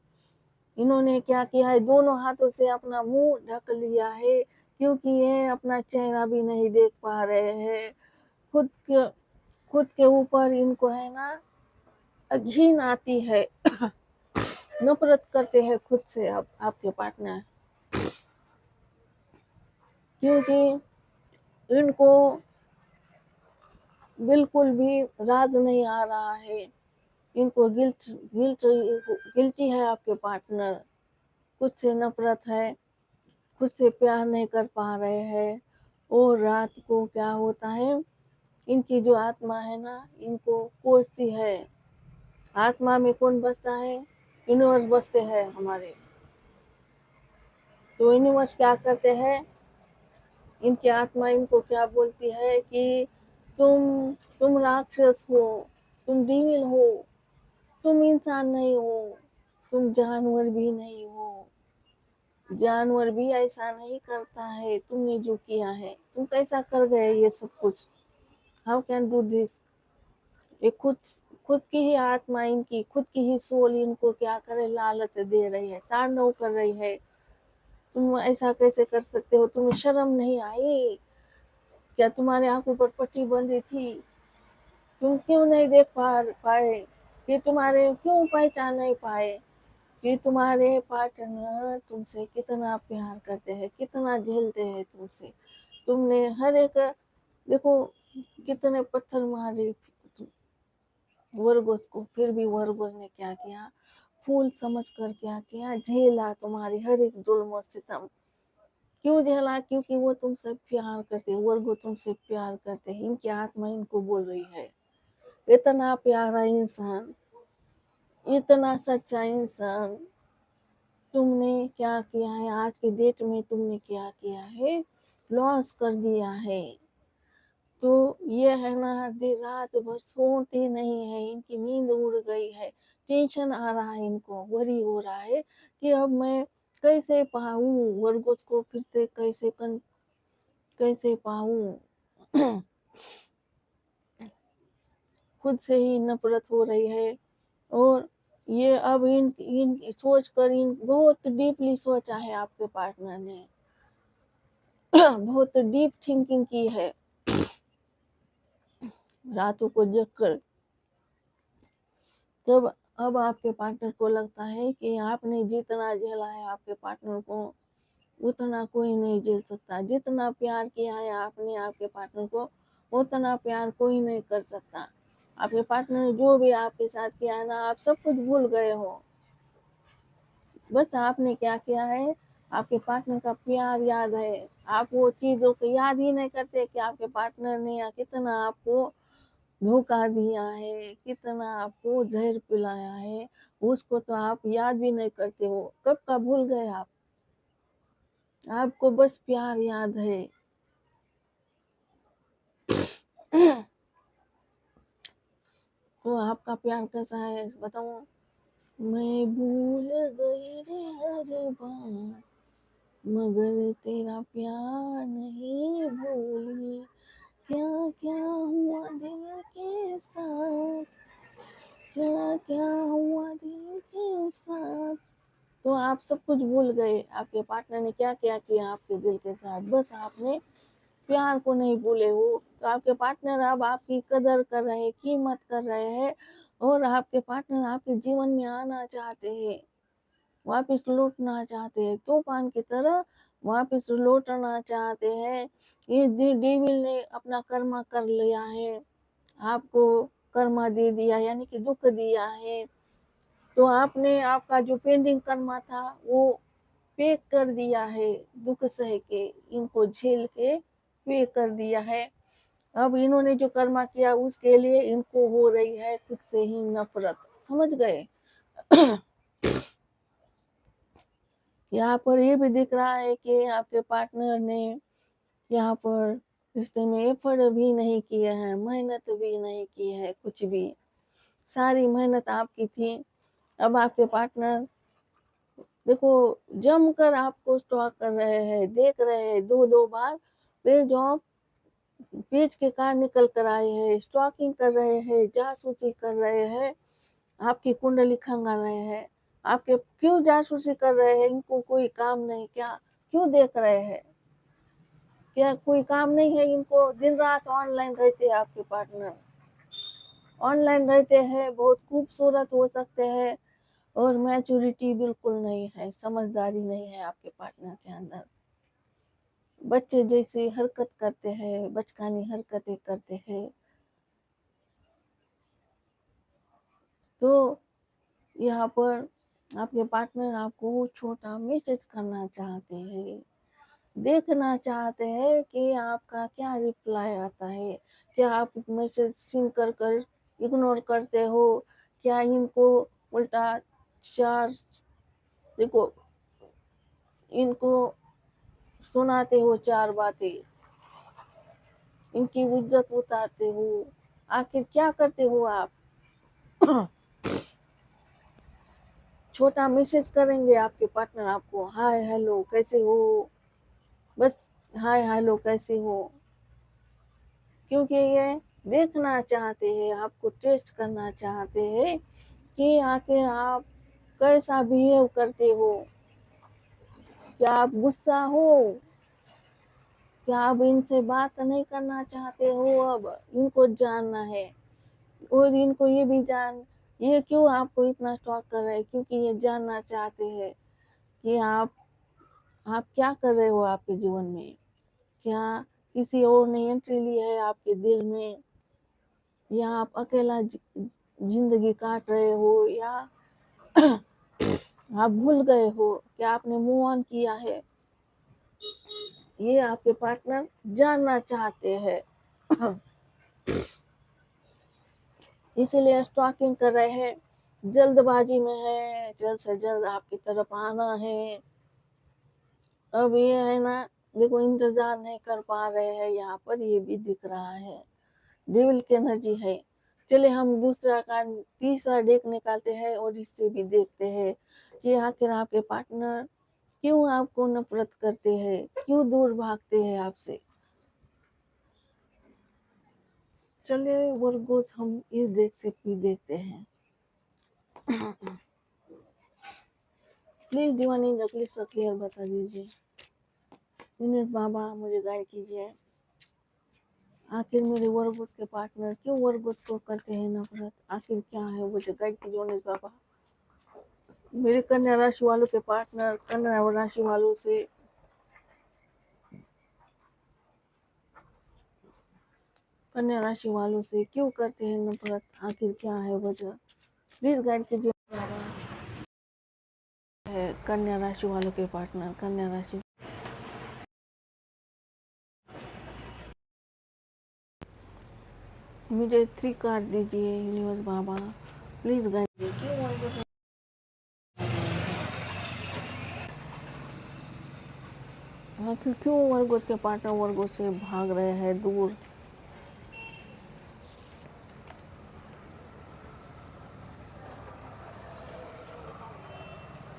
इन्होंने क्या किया है, दोनों हाथों से अपना मुंह ढक लिया है, क्योंकि ये अपना चेहरा भी नहीं देख पा रहे हैं। खुद के खुद के ऊपर इनको है ना घिन आती है, नफरत करते हैं खुद से आपके पार्टनर, क्योंकि इनको बिल्कुल भी राज नहीं आ रहा है, इनको गिल्ट गिल्ट गिल्टी है आपके पार्टनर, खुद से नफरत है, खुद से प्यार नहीं कर पा रहे हैं। और रात को क्या होता है, इनकी जो आत्मा है ना इनको कोसती है। आत्मा में कौन बसता है, यूनिवर्स बसते हैं हमारे। तो यूनिवर्स क्या करते हैं, इनकी आत्मा इनको क्या बोलती है कि तुम राक्षस हो, तुम डीविल हो, तुम इंसान नहीं हो, तुम जानवर भी नहीं हो, जानवर भी ऐसा नहीं करता है, तुमने जो किया है, तुम कैसा कर गए ये सब कुछ, हाउ कैन डू दिस। ये खुद की ही आत्मा, इनकी खुद की ही सोल इनको क्या करे, लालच दे रही है, तांडव कर रही है, तुम ऐसा कैसे कर सकते हो, तुम्हें शर्म नहीं आई, क्या तुम्हारे आंखों पर पट्टी बंधी थी? तुम क्यों नहीं देख पाए? कि तुम्हारे क्यों पहचान नहीं पाए कि तुम्हारे पार्टनर तुमसे कितना प्यार करते हैं, कितना झेलते हैं तुमसे? तुमने हर एक, देखो कितने पत्थर मारे वर्गोस को, फिर भी वर्गोस ने क्या किया? फूल समझ कर क्या किया? झेला तुम्हारी हर एक जुल्म सितम। क्यों झेला? क्योंकि वो तुमसे प्यार करते, वर्गो तुमसे प्यार करते हैं। इनकी आत्मा इनको बोल रही है, इतना प्यारा इंसान, इतना सच्चा इंसान तुमने क्या किया है? आज के डेट में तुमने क्या किया है? लॉस कर दिया है। तो ये है ना, रात भर सोते नहीं है, इनकी नींद उड़ गई है। टेंशन आ रहा है, इनको वरी हो रहा है कि अब मैं कैसे पाऊं वर्गोस को, फिर से कैसे पाऊं। खुद से ही नफरत हो रही है। और ये अब इन इन सोच कर, इन बहुत डीपली सोचा है आपके पार्टनर ने। बहुत डीप थिंकिंग की है रातों को जग कर। तब अब आपके पार्टनर को लगता है कि आपने जितना झेला है आपके पार्टनर को, उतना कोई नहीं झेल सकता। जितना प्यार किया है आपने आपके पार्टनर को, उतना प्यार कोई नहीं कर सकता। आपके पार्टनर ने जो भी आपके साथ किया है ना, आप सब कुछ भूल गए हो। बस आपने क्या किया है, आपके पार्टनर का प्यार याद है। आप वो चीजों को याद ही नहीं करते कि आपके पार्टनर ने कितना आपको धोखा दिया है, कितना आपको जहर पिलाया है। उसको तो आप याद भी नहीं करते हो। कब का भूल गए आप? आपको बस प्यार याद है। तो आपका प्यार कैसा है बताओ? मैं भूल गई रे हर बार, मगर तेरा प्यार नहीं भूली। क्या क्या हुआ दिल के साथ, क्या क्या हुआ दिल के साथ। तो आप सब कुछ भूल गए, आपके पार्टनर ने क्या क्या किया आपके दिल के साथ। बस आपने प्यार को नहीं भूले हो। तो आपके पार्टनर अब आपकी कदर कर रहे हैं, कीमत कर रहे हैं। और आपके पार्टनर आपके जीवन में आना चाहते हैं, वापस लौटना चाहते हैं, तूफान की तरह वापस लौटना चाहते हैं। ये डेविल ने अपना कर्मा कर लिया है, आपको कर्मा दे दिया, यानी कि दुख दिया है। तो आपने आपका जो पेंडिंग कर्मा था वो पे कर दिया है, दुख सह के, इनको झेल के पे कर दिया है। अब इन्होंने जो कर्मा किया उसके लिए इनको हो रही है खुद से ही नफरत। समझ गए? यहाँ पर ये भी दिख रहा है कि आपके पार्टनर ने यहाँ पर रिश्ते में एफर्ट भी नहीं किए हैं, मेहनत भी नहीं की है, कुछ भी। सारी मेहनत आपकी थी। अब आपके पार्टनर देखो जम कर आपको स्टॉक कर रहे हैं, देख रहे हैं, दो दो बार पेज ऑफ पेज के कार निकल कर आए हैं, स्टॉकिंग कर रहे हैं, जासूसी कर रहे हैं, आपकी कुंडली खंगाल रहे हैं। आपके क्यों जासूसी कर रहे हैं? इनको कोई काम नहीं क्या? क्यों देख रहे हैं? क्या कोई काम नहीं है इनको? दिन रात ऑनलाइन रहते हैं आपके पार्टनर, ऑनलाइन रहते हैं, बहुत खूबसूरत हो सकते हैं, और मैच्योरिटी बिल्कुल नहीं है, समझदारी नहीं है आपके पार्टनर के अंदर। बच्चे जैसे हरकत करते हैं, बचकानी हरकतें करते हैं। तो यहाँ पर आपके पार्टनर आपको छोटा मैसेज करना चाहते हैं, देखना चाहते हैं कि आपका क्या रिप्लाई आता है। क्या आप मैसेज सीन कर इग्नोर करते हो? क्या इनको उल्टा चार, देखो, इनको सुनाते हो चार बातें, इनकी इज्जत उतारते हो? आखिर क्या करते हो आप? छोटा मैसेज करेंगे आपके पार्टनर आपको, हाय हेलो कैसे हो, बस हाय हेलो कैसे हो। क्योंकि ये देखना चाहते हैं, आपको टेस्ट करना चाहते हैं कि आखिर आप कैसा बिहेव करते हो। क्या आप गुस्सा हो? क्या आप इनसे बात नहीं करना चाहते हो? अब इनको जानना है और इनको ये क्यों आपको इतना स्टॉक कर रहे हैं? क्योंकि ये जानना चाहते हैं कि आप क्या कर रहे हो आपके जीवन में। क्या किसी और ने एंट्री ली है आपके दिल में, या आप अकेला जिंदगी काट रहे हो, या आप भूल गए हो, क्या आपने मूव ऑन किया है? ये आपके पार्टनर जानना चाहते हैं। इसीलिए स्टॉकिंग कर रहे हैं, जल्दबाजी में है, जल्द से जल्द आपकी तरफ आना है। अब ये है ना, देखो इंतजार नहीं कर पा रहे हैं, यहाँ पर ये भी दिख रहा है, डेविल की एनर्जी है। चलिए हम दूसरा कार्ड, तीसरा डेक निकालते हैं और इससे भी देखते हैं कि आखिर आपके पार्टनर क्यों आपको नफरत करते हैं, क्यों दूर भागते हैं आपसे। चलिए वर्गोस हम इस डेक से भी देखते हैं। Please divine angel please clear बता दीजिए। यूनिवर्स बाबा मुझे गाइड कीजिए, आखिर मेरे वर्गोस के पार्टनर क्यों वर्गोस को करते हैं नफरत, आखिर क्या है, मुझे गाइड कीजिए यूनिवर्स बाबा। मेरे कन्या राशि वालों के पार्टनर कन्या राशि वालों से क्यों करते हैं नफरत, आखिर क्या है वजह, प्लीज गाइड कीजिए बाबा। है कन्या राशि वालों के पार्टनर कन्या राशि, मुझे 3 कार्ड दीजिए यूनिवर्स बाबा, प्लीज गाइड कीजिए क्यों वर्गोस, आखिर क्यों वर्गोस के पार्टनर वर्गोस से भाग रहे हैं दूर।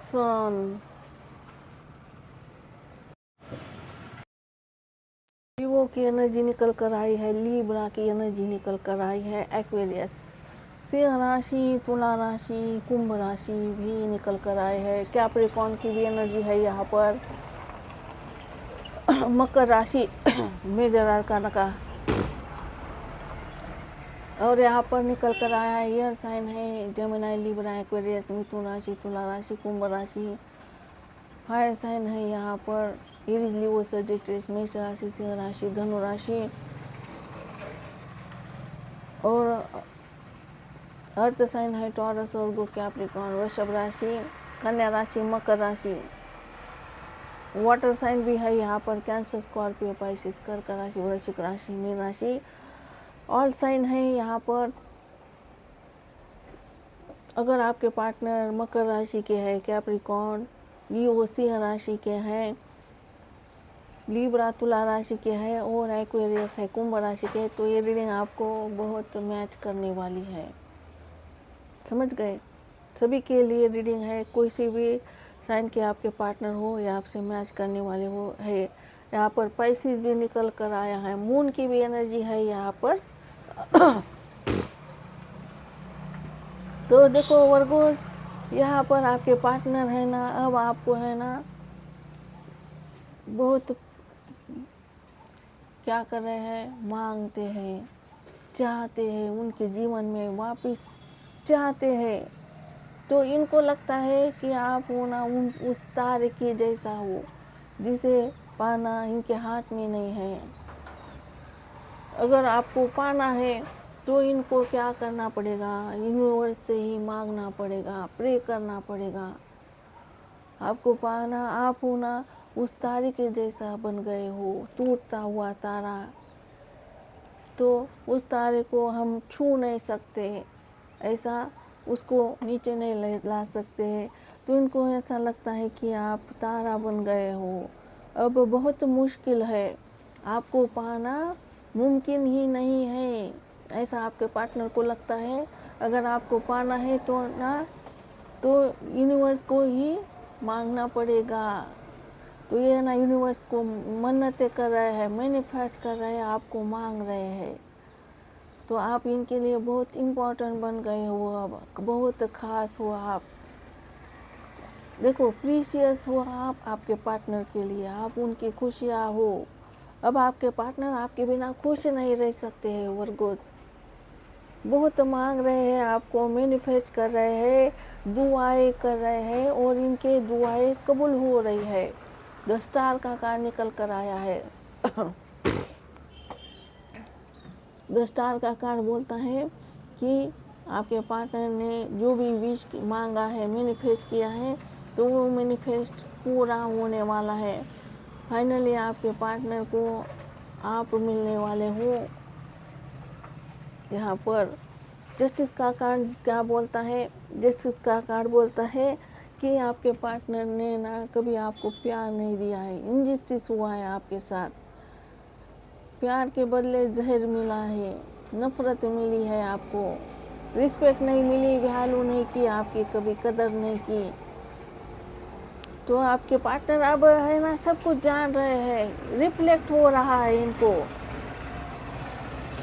सन, लीवो की एनर्जी निकल कर आई है, लीब्रा की एनर्जी निकल कर आई है, एक्वेरियस, सिंह राशि, तुला राशि, कुंभ राशि भी निकल कर आए है, कैप्रिकॉर्न की भी एनर्जी है यहाँ पर, मकर राशि मेजर आर्काना का, और यहाँ पर निकल कर आया है एयर साइन है जेमिनी, लिब्रा, एक्वेरियस, मिथुन राशि, तुला राशि, कुंभ राशि, फायर साइन है यहाँ पर एरीज, लियो, सजिटेरियस, मेष राशि, सिंह राशि, धनु राशि, और अर्थ साइन है टॉरस, और कैप्रिकॉर्न, वृषभ राशि, कन्या राशि, मकर राशि, वाटर साइन भी है यहाँ पर कैंसर, स्कॉर्पियो, पाइसिस, कर्क राशि, वृश्चिक राशि, मीन राशि, ऑल साइन है यहाँ पर। अगर आपके पार्टनर मकर राशि के हैं, कैप्रिकॉर्न, लियो, सिंह राशि के हैं, लिब्रा, तुला राशि के हैं, और एक्वेरियस है कुंभ राशि के, तो ये रीडिंग आपको बहुत मैच करने वाली है, समझ गए। सभी के लिए रीडिंग है, कोई सी भी साइन के आपके पार्टनर हो या आपसे मैच करने वाले हो है। यहाँ पर पाइसिस भी निकल कर आया है, मून की भी एनर्जी है यहाँ पर। तो देखो वर्गोस, यहाँ पर आपके पार्टनर है ना, अब आपको है ना बहुत क्या कर रहे हैं, मांगते हैं, चाहते हैं, उनके जीवन में वापस चाहते हैं। तो इनको लगता है कि आप हो ना उस तारे के जैसा हो जिसे पाना इनके हाथ में नहीं है। अगर आपको पाना है तो इनको क्या करना पड़ेगा, यूनिवर्स से ही मांगना पड़ेगा, प्रे करना पड़ेगा। आपको पाना, आप हो ना उस तारे के जैसा बन गए हो, टूटता हुआ तारा, तो उस तारे को हम छू नहीं सकते, ऐसा उसको नीचे नहीं ला सकते। तो इनको ऐसा लगता है कि आप तारा बन गए हो, अब बहुत मुश्किल है, आपको पाना मुमकिन ही नहीं है, ऐसा आपके पार्टनर को लगता है। अगर आपको पाना है तो ना, तो यूनिवर्स को ही मांगना पड़ेगा। तो ये ना यूनिवर्स को मन्नतें कर रहे हैं, मैनिफेस्ट कर रहे हैं, आपको मांग रहे हैं। तो आप इनके लिए बहुत इम्पोर्टेंट बन गए हो, अब बहुत खास हो आप, देखो प्रीशियस हो आप आपके पार्टनर के लिए, आप उनकी खुशियाँ हो, अब आपके पार्टनर आपके बिना खुश नहीं रह सकते हैं। वर्गोस बहुत मांग रहे हैं, आपको मैनिफेस्ट कर रहे हैं, दुआएं कर रहे हैं और इनके दुआएं कबूल हो रही है। 10 स्टार का कार्ड निकल कर आया है। 10 स्टार का कार्ड बोलता है कि आपके पार्टनर ने जो भी विश मांगा है, मैनिफेस्ट किया है, तो वो मैनिफेस्ट पूरा होने वाला है। फाइनली आपके पार्टनर को आप मिलने वाले हो। यहाँ पर जस्टिस का कार्ड क्या बोलता है? जस्टिस का कार्ड बोलता है कि आपके पार्टनर ने ना कभी आपको प्यार नहीं दिया है, इनजस्टिस हुआ है आपके साथ। प्यार के बदले जहर मिला है, नफरत मिली है आपको, रिस्पेक्ट नहीं मिली, वैल्यू नहीं की आपकी, कभी कदर नहीं की। तो आपके पार्टनर अब है ना सब कुछ जान रहे हैं, रिफ्लेक्ट हो रहा है इनको,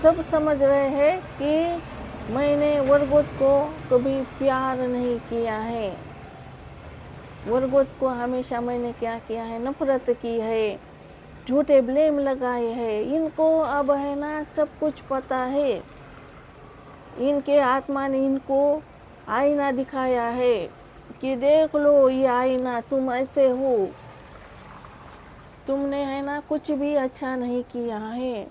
सब समझ रहे हैं कि मैंने वर्गोस को कभी प्यार नहीं किया है, वर्गोस को हमेशा मैंने क्या किया है, नफरत की है, झूठे ब्लेम लगाए हैं। इनको अब है ना सब कुछ पता है। इनके आत्मा ने इनको आईना दिखाया है कि देख लो ये आईना, तुम ऐसे हो, तुमने है ना कुछ भी अच्छा नहीं किया है,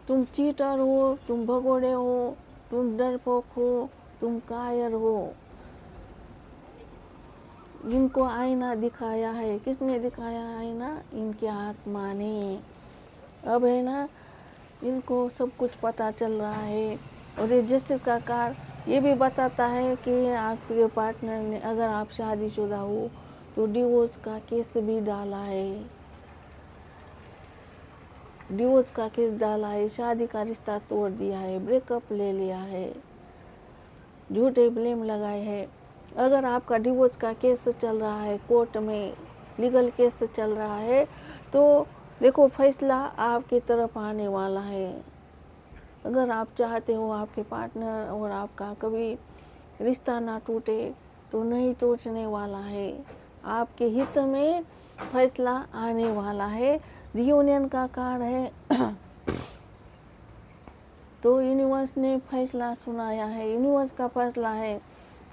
तुम चीटर हो, तुम भगोड़े हो, तुम डरपोक हो, तुम कायर हो। इनको आईना दिखाया है। किसने दिखाया आईना? इनके आत्मा ने। अब है ना इनको सब कुछ पता चल रहा है। और ये जस्टिस का कार्ड ये भी बताता है कि आपके पार्टनर ने, अगर आप शादीशुदा हो तो डिवोर्स का केस भी डाला है, डिवोर्स का केस डाला है, शादी का रिश्ता तोड़ दिया है, ब्रेकअप ले लिया है, झूठे ब्लेम लगाए हैं। अगर आपका डिवोर्स का केस चल रहा है, कोर्ट में लीगल केस चल रहा है, तो देखो फैसला आपकी तरफ आने वाला है। अगर आप चाहते हो आपके पार्टनर और आपका कभी रिश्ता ना टूटे, तो नहीं टूटने वाला है, आपके हित में फैसला आने वाला है। रियूनियन का कार्ड है। तो यूनिवर्स ने फैसला सुनाया है। यूनिवर्स का फैसला है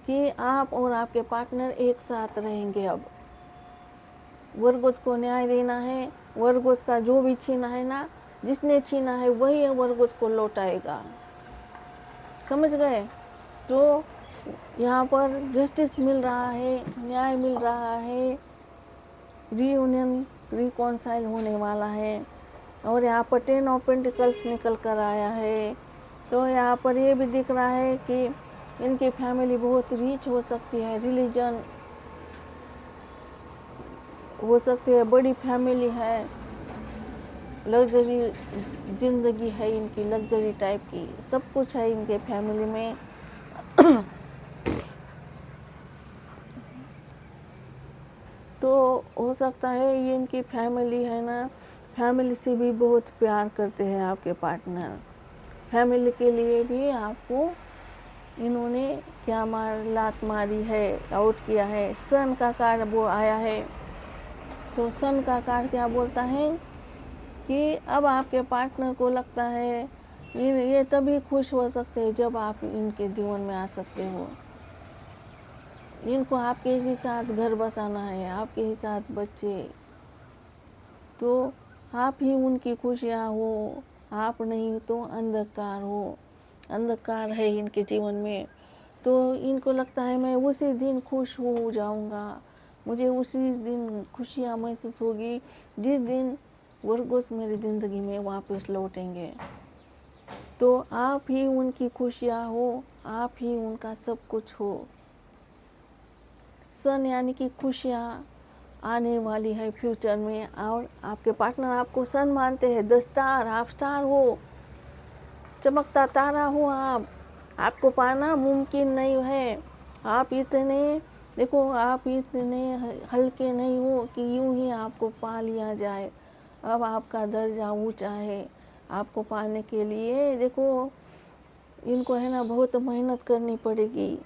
कि आप और आपके पार्टनर एक साथ रहेंगे। अब वर्गोस को न्याय देना है। वर्गोस का जो भी छीना है ना, जिसने छीना है वही वर्गोस को लौटाएगा। समझ गए? तो यहाँ पर जस्टिस मिल रहा है, न्याय मिल रहा है, रीयूनियन रिकॉन्साइल होने वाला है। और यहाँ पर 10 ऑफ पेंटिकल्स निकल कर आया है। तो यहाँ पर ये भी दिख रहा है कि इनकी फैमिली बहुत रिच हो सकती है, रिलीजन हो सकती है, बड़ी फैमिली है, लग्जरी जिंदगी है इनकी, लग्जरी टाइप की सब कुछ है इनके फैमिली में। तो हो सकता है ये इनकी फैमिली है ना, फैमिली से भी बहुत प्यार करते हैं आपके पार्टनर। फैमिली के लिए भी आपको इन्होंने क्या लात मारी है, आउट किया है। सन का कार्ड वो आया है। तो सन का कार्ड क्या बोलता है कि अब आपके पार्टनर को लगता है ये तभी खुश हो सकते हैं जब आप इनके जीवन में आ सकते हो। इनको आपके ही साथ घर बसाना है, आपके ही साथ बच्चे। तो आप ही उनकी खुशियाँ हो, आप नहीं तो अंधकार हो, अंधकार है इनके जीवन में। तो इनको लगता है मैं उसी दिन खुश हो जाऊंगा, मुझे उसी दिन खुशियाँ महसूस होगी जिस दिन वर्गोस मेरी ज़िंदगी में वापस लौटेंगे। तो आप ही उनकी खुशियाँ हो, आप ही उनका सब कुछ हो। सन यानी कि खुशियाँ आने वाली है फ्यूचर में। और आपके पार्टनर आपको सन मानते हैं, 10 स्टार, आप स्टार हो, चमकता तारा हो आप। आपको पाना मुमकिन नहीं है। आप इतने देखो, आप इतने हल्के नहीं हो कि यूं ही आपको पा लिया जाए। अब आपका दर्जा ऊंचा है। आपको पाने के लिए देखो इनको है ना बहुत मेहनत करनी पड़ेगी।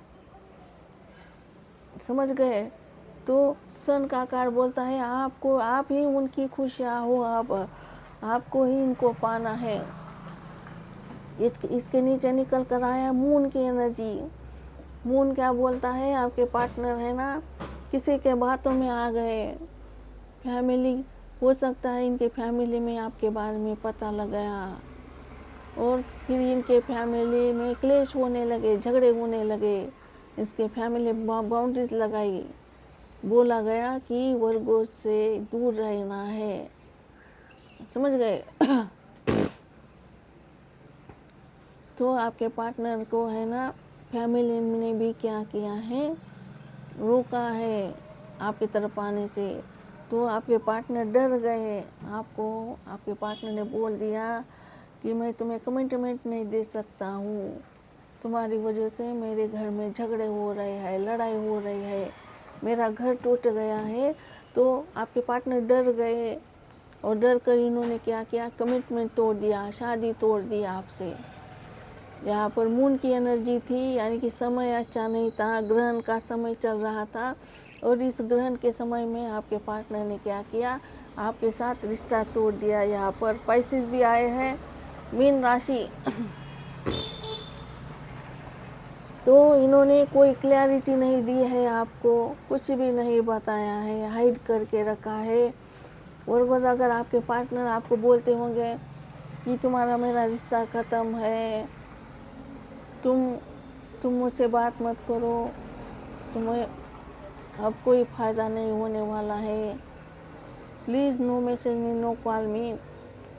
समझ गए? तो सन का कार्ड बोलता है आपको, आप ही उनकी खुशियाँ हो। आपको ही इनको पाना है। इसके नीचे निकल कर आया मून की एनर्जी। मून क्या बोलता है, आपके पार्टनर है ना किसी के बातों में आ गए। फैमिली हो सकता है इनके फैमिली में आपके बारे में पता लग गया और फिर इनके फैमिली में क्लेश होने लगे, झगड़े होने लगे। इसके फैमिली बाउंड्रीज लगाई, बोला गया कि वर्गो से दूर रहना है, समझ गए। तो आपके पार्टनर को है ना फैमिली ने भी क्या किया है, रोका है आपकी तरफ आने से। तो आपके पार्टनर डर गए। आपको आपके पार्टनर ने बोल दिया कि मैं तुम्हें कमिटमेंट नहीं दे सकता हूँ, तुम्हारी वजह से मेरे घर में झगड़े हो रहे हैं, लड़ाई हो रही है, मेरा घर टूट गया है। तो आपके पार्टनर डर गए और डर कर इन्होंने क्या किया, कमिटमेंट तोड़ दिया, शादी तोड़ दी आपसे। यहाँ पर मून की एनर्जी थी, यानी कि समय अच्छा नहीं था, ग्रहण का समय चल रहा था और इस ग्रहण के समय में आपके पार्टनर ने क्या किया, आपके साथ रिश्ता तोड़ दिया। यहाँ पर पाइसेस भी आए हैं, मीन राशि। तो इन्होंने कोई क्लैरिटी नहीं दी है आपको, कुछ भी नहीं बताया है, हाइड करके रखा है। और अगर आपके पार्टनर आपको बोलते होंगे कि तुम्हारा मेरा रिश्ता ख़त्म है, तुम मुझसे बात मत करो, तुम्हें अब कोई फ़ायदा नहीं होने वाला है, please no message me, no call me.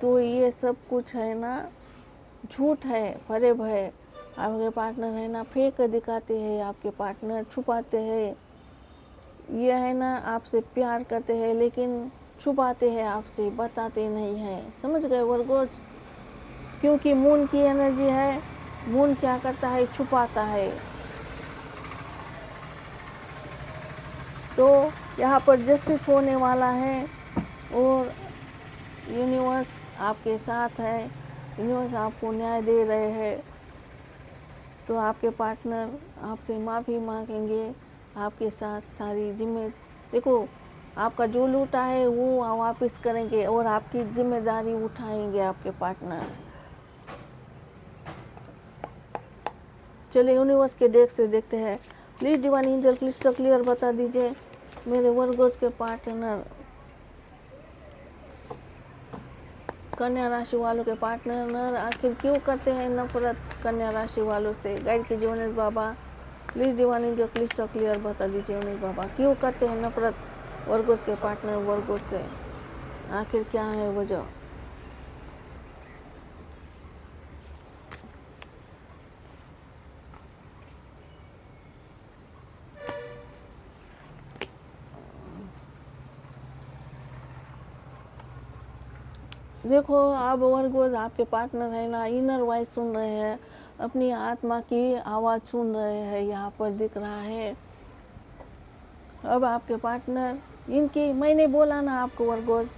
तो ये सब कुछ है ना झूठ है, फरेब है। आपके पार्टनर है ना फेक दिखाते हैं, आपके पार्टनर छुपाते हैं। ये है ना आपसे प्यार करते हैं लेकिन छुपाते हैं आपसे, बताते नहीं हैं, समझ गए वर्गोज। क्योंकि मून की एनर्जी है, मून क्या करता है, छुपाता है। तो यहाँ पर जस्टिस होने वाला है और यूनिवर्स आपके साथ है, यूनिवर्स आपको न्याय दे रहे हैं। तो आपके पार्टनर आपसे माफ़ी मांगेंगे, आपके साथ सारी देखो आपका जो लूटा है वो वापस करेंगे और आपकी जिम्मेदारी उठाएंगे आपके पार्टनर। चलिए यूनिवर्स के डेक से देखते हैं। Please divine angel crystal clear बता दीजिए मेरे वर्गोस के पार्टनर, कन्या राशि वालों के पार्टनर आखिर क्यों करते हैं नफरत कन्या राशि वालों से। गाइड कीजिए उन्नीस बाबा, please divine angel crystal clear बता दीजिए उन्नीस बाबा, क्यों करते हैं नफरत वर्गोस के पार्टनर वर्गोस से, आखिर क्या है वजह। देखो अब वर्गोस आपके पार्टनर है ना इनर वॉइस सुन रहे हैं, अपनी आत्मा की आवाज़ सुन रहे हैं, यहाँ पर दिख रहा है। अब आपके पार्टनर इनकी, मैंने बोला ना आपको वर्गोस,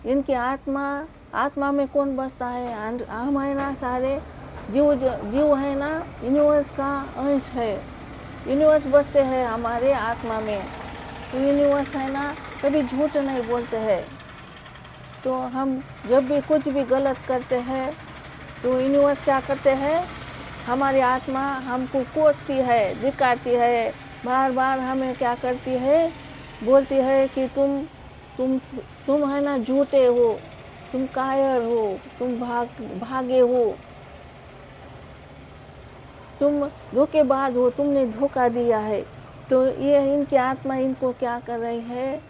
इनकी आत्मा में कौन बसता है, हम है ना सारे जीव है ना यूनिवर्स का अंश है, यूनिवर्स बसते हैं हमारे आत्मा में। तो यूनिवर्स है ना कभी झूठ नहीं बोलते हैं। तो हम जब भी कुछ भी गलत करते हैं तो यूनिवर्स क्या करते हैं, हमारी आत्मा हमको कोसती है, दिखाती है, बार बार हमें क्या करती है, बोलती है कि तुम है ना झूठे हो, तुम कायर हो, तुम भागे हो, तुम धोखेबाज हो, तुमने धोखा दिया है। तो ये इनकी आत्मा इनको क्या कर रही है,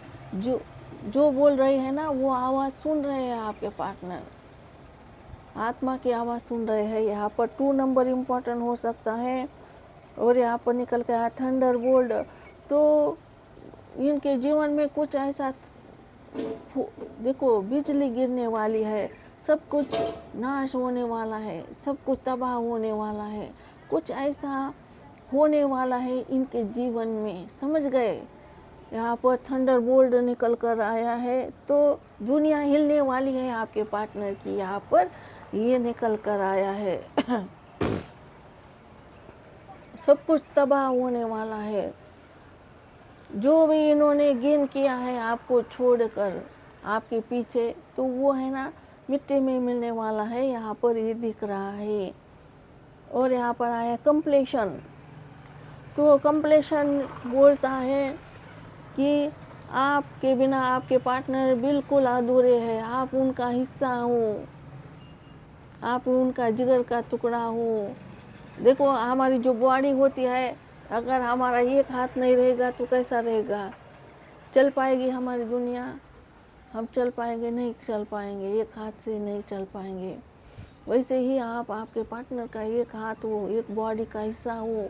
जो बोल रही है ना वो आवाज़ सुन रहे हैं आपके पार्टनर, आत्मा की आवाज़ सुन रहे हैं। यहाँ पर 2 नंबर इम्पोर्टेंट हो सकता है और यहाँ पर निकल के आया थंडर बोल्ट। तो इनके जीवन में कुछ ऐसा, देखो बिजली गिरने वाली है, सब कुछ नाश होने वाला है, सब कुछ तबाह होने वाला है, कुछ ऐसा होने वाला है इनके जीवन में, समझ गए। यहाँ पर थंडर बोल्ट निकल कर आया है तो दुनिया हिलने वाली है आपके पार्टनर की, यहाँ पर ये निकल कर आया है। सब कुछ तबाह होने वाला है। जो भी इन्होंने गेन किया है आपको छोड़कर आपके पीछे, तो वो है ना मिट्टी में मिलने वाला है, यहाँ पर ये दिख रहा है। और यहाँ पर आया कंप्लीशन। तो कंप्लीशन बोलता है कि आपके बिना आपके पार्टनर बिल्कुल अधूरे हैं, आप उनका हिस्सा हो, आप उनका जिगर का टुकड़ा हो। देखो हमारी जो बॉडी होती है, अगर हमारा एक हाथ नहीं रहेगा तो कैसा रहेगा? चल पाएगी हमारी दुनिया? हम चल पाएंगे? नहीं चल पाएंगे, एक हाथ से नहीं चल पाएंगे। वैसे ही आप आपके पार्टनर का एक हाथ हो, एक बॉडी का हिस्सा हो।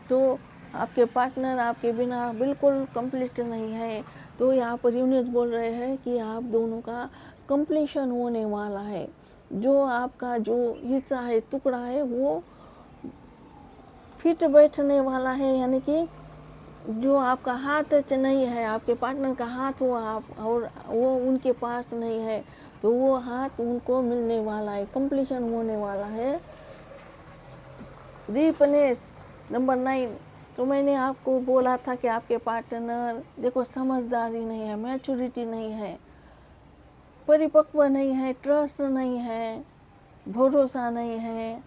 तो आपके पार्टनर आपके बिना बिल्कुल कंप्लीट नहीं है। तो यहाँ पर यूनिवर्स बोल रहे हैं कि आप दोनों का कंप्लीशन होने वाला है। जो आपका जो हिस्सा है, टुकड़ा है, वो फिट बैठने वाला है। यानी कि जो आपका हाथ नहीं है, आपके पार्टनर का हाथ हो आप, और वो उनके पास नहीं है, तो वो हाथ उनको मिलने वाला है, कंप्लीशन होने वाला है। Deepness number 9। तो मैंने आपको बोला था कि आपके पार्टनर देखो समझदारी नहीं है, मैच्योरिटी नहीं है, परिपक्व नहीं है, ट्रस्ट नहीं है, भरोसा नहीं है,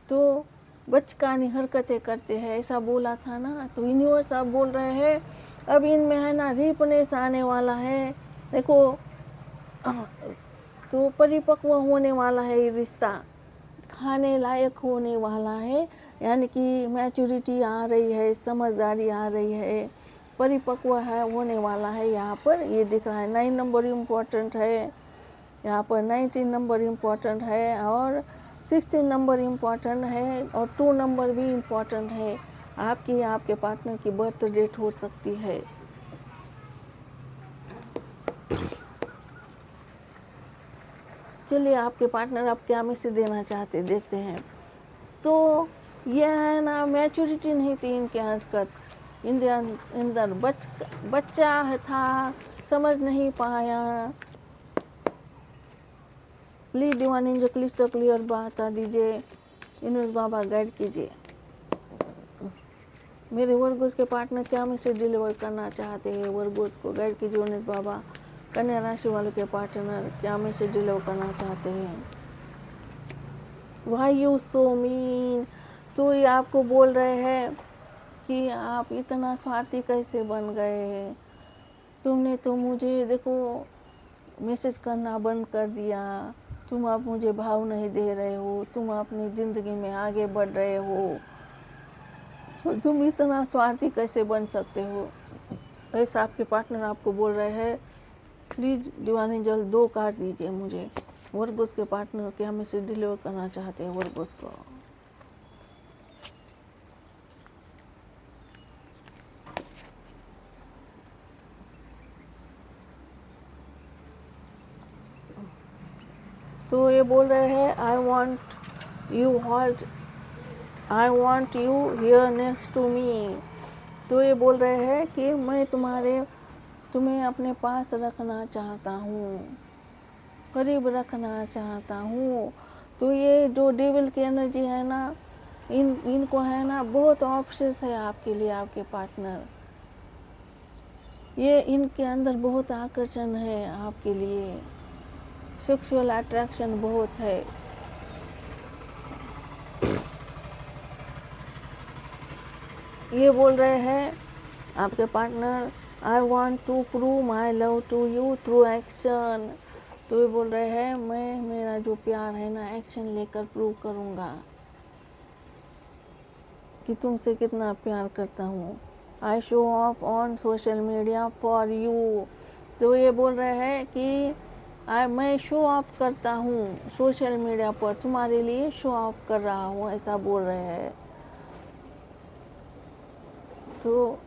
तो बचकानी हरकतें करते हैं, ऐसा बोला था ना। तो यूनिवर्स अब बोल रहे हैं अब इनमें है ना डीपनेस आने वाला है। देखो तो परिपक्व होने वाला है, ये रिश्ता खाने लायक होने वाला है। यानी कि मैच्योरिटी आ रही है, समझदारी आ रही है, परिपक्व है होने वाला है। यहाँ पर ये दिख रहा है 9 नंबर इम्पोर्टेंट है, यहाँ पर 19 नंबर इम्पोर्टेंट है, और 16 नंबर इम्पोर्टेंट है, और 2 नंबर भी इम्पोर्टेंट है। आपकी आपके पार्टनर की बर्थ डेट हो सकती है। चलिए आपके पार्टनर आप क्या मैसेज देना चाहते देखते हैं। तो यह है ना, मैच्योरिटी नहीं थी इनके अंदर, बच्चा था, समझ नहीं पाया। Please divine angel crystal clear बता दीजिए, यूनिवर्स बाबा गाइड कीजिए। मेरे वर्गोस के पार्टनर क्या मैसेज डिलीवर करना चाहते हैं, वर्गोस को गाइड कीजिए यूनिवर्स बाबा। कन्या राशि वालों के पार्टनर क्या मैसेज डिलीवर करना चाहते हैं। Why you so mean. तो ये आपको बोल रहे हैं कि आप इतना स्वार्थी कैसे बन गए, तुमने तो मुझे देखो मैसेज करना बंद कर दिया, तुम अब मुझे भाव नहीं दे रहे हो, तुम अपनी ज़िंदगी में आगे बढ़ रहे हो, तो तुम इतना स्वार्थी कैसे बन सकते हो, ऐसा आपके पार्टनर आपको बोल रहे हैं। प्लीज़ डिवाइन एंजल 2 कार्ड दीजिए मुझे, वर्गोस के पार्टनर के हमें से डिलीवर करना चाहते हैं वर्गोस को। तो ये बोल रहे हैं I want you here next to me. तो ये बोल रहे हैं कि मैं तुम्हें अपने पास रखना चाहता हूँ, करीब रखना चाहता हूँ। तो ये जो डेविल की एनर्जी है ना, इनको है ना बहुत ऑप्शंस है आपके लिए, आपके पार्टनर, ये इनके अंदर बहुत आकर्षण है आपके लिए, सेक्सुअल अट्रैक्शन बहुत है। ये बोल रहे हैं आपके partner I want to prove my love to you through action. तो ये बोल रहे हैं मैं मेरा जो प्यार है ना एक्शन लेकर प्रूव करूँगा कि तुमसे कितना प्यार करता हूँ। I show off on social media for you. तो ये बोल रहे हैं कि मैं शो ऑफ करता हूँ सोशल मीडिया पर, तुम्हारे लिए शो ऑफ कर रहा हूँ, ऐसा बोल रहे हैं। तो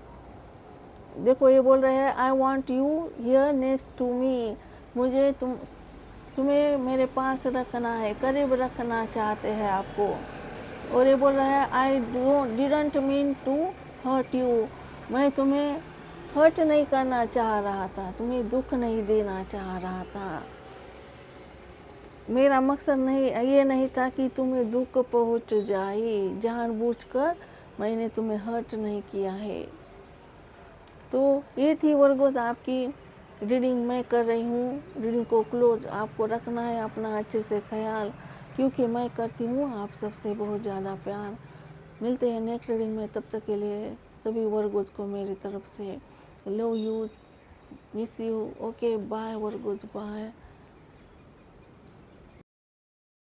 देखो ये बोल रहे हैं I want you here next to me, मुझे तुम्हें मेरे पास रखना है, करीब रखना चाहते हैं आपको। और ये बोल रहा है I didn't mean to hurt you, मैं तुम्हें हर्ट नहीं करना चाह रहा था, तुम्हें दुख नहीं देना चाह रहा था, मेरा मकसद ये नहीं था कि तुम्हें दुख पहुंच जाए, जानबूझकर मैंने तुम्हें हर्ट नहीं किया है। तो ये थी वर्गोस आपकी रीडिंग मैं कर रही हूँ, रीडिंग को क्लोज आपको रखना है अपना अच्छे से ख्याल, क्योंकि मैं करती हूँ आप सबसे बहुत ज़्यादा प्यार। मिलते हैं नेक्स्ट रीडिंग में, तब तक के लिए सभी वर्गोज को मेरी तरफ से love you, miss you. Okay bye वर्गोज, बाय।